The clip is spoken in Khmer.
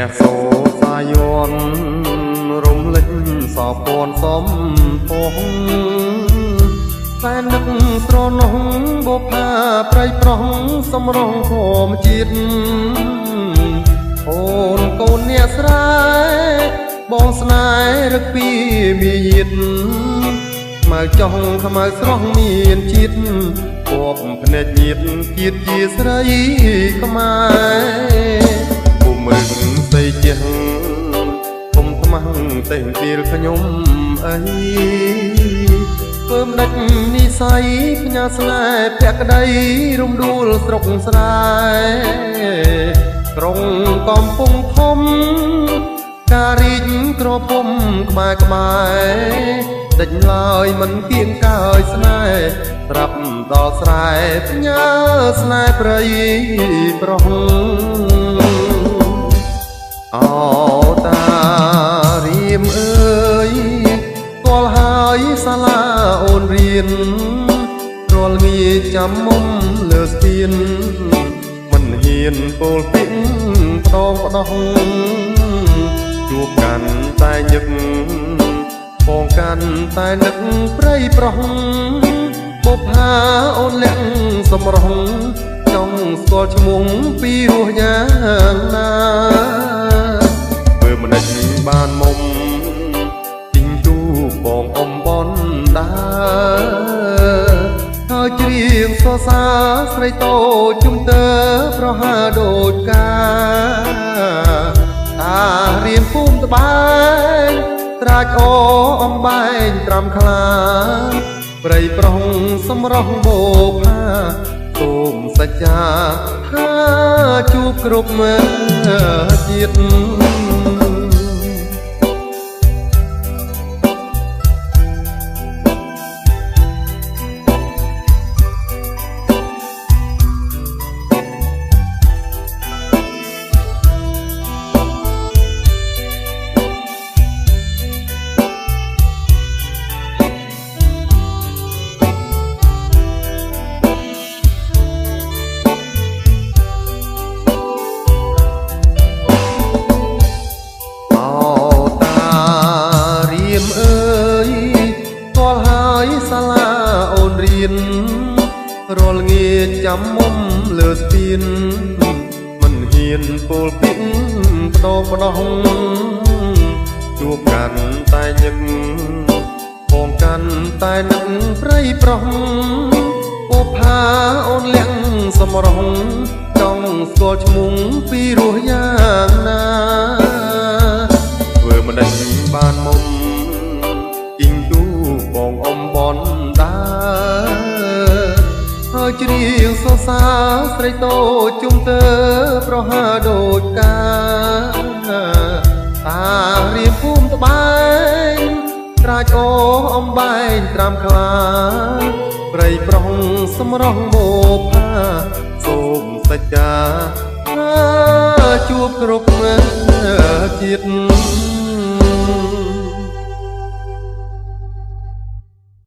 ព្រះសូសាយនរំលេចសោពនសំពងតែនឹកស្រណោះបុផាប្រៃប្រុសសំរងធម្មជាតិអូនកូនអ្នកស្រែបងស្នេហ៍រឹកពីមាយាទខ្មៅចង់ខ្មៅស្រស់មានជាតិគប់ភ្នែកញាតជាតិជាស្រីខ្មែរពុំរឹងស្ដីជាងពុំខ្មាំងតែងពីលខ្ញុំអីធ្វើមិនដាច់និស័យផ្ញើស្នេហ៍ភក្តីរំដួលស្រុកស្រែក្រុងកំពង់ធំការរីកក្រពុំក្បែរក្បែរដេញឡើយមិនគៀងកើយស្នេហ៍ត្រាប់ដល់ស្រែផ្ញើស្នេហ៍ព្រៃប្រុសអោតារៀមអើយគាល់ហើយសាលាអូនរៀនរាល់ងាចាំមុំលើស្ពានមិនហ៊ានពោលពីផ្ដងផ្ដោះជួបកាន់តែញឹកបងកាន់តែនឹកព្រៃប្រុសបុប្ផាអូនលាក់សំរងចង់ស្គាល់ឈ្មោះពីរសយ៉ាងណាធ្វើមិនដេចបានមុំជីងទូបងអ៊ំបនដាហើយច្រៀងសរសើរស្រីតូចជុំទើប្រហើដូចកាតារៀមភូមិត្បែងត្រាច់អូអំបែងត្រាំខ្លាព្រៃប្រុងសម្រស់បោផាសូមសច្ចាថាជួបគ្រប់មើជាតិសាលាអូនរៀនរាល់ងាចាំមុំលើស្ពានមិនហ៊ានពោលពីផ្ដោផ្ដោះជួបកាន់តែញឹកបងកាន់តែនឹកព្រៃប្រុសបុប្ផាអូនលាក់សំរងចង់ស្គាល់ឈ្មោះពីរសយ៉ាងណាធ្វើមិនដេចបានមុំជីងទូបងអ៊ំបនដាហើយច្រៀងសរសើរស្រីតូចជុំទើប្រហើដូចកាតារៀមភូមិត្បែងត្រាច់អូអំបែងត្រាំខ្លាព្រៃប្រុងសម្រស់បោផាសូមសច្ចាជួបគ្រប់ជាតិ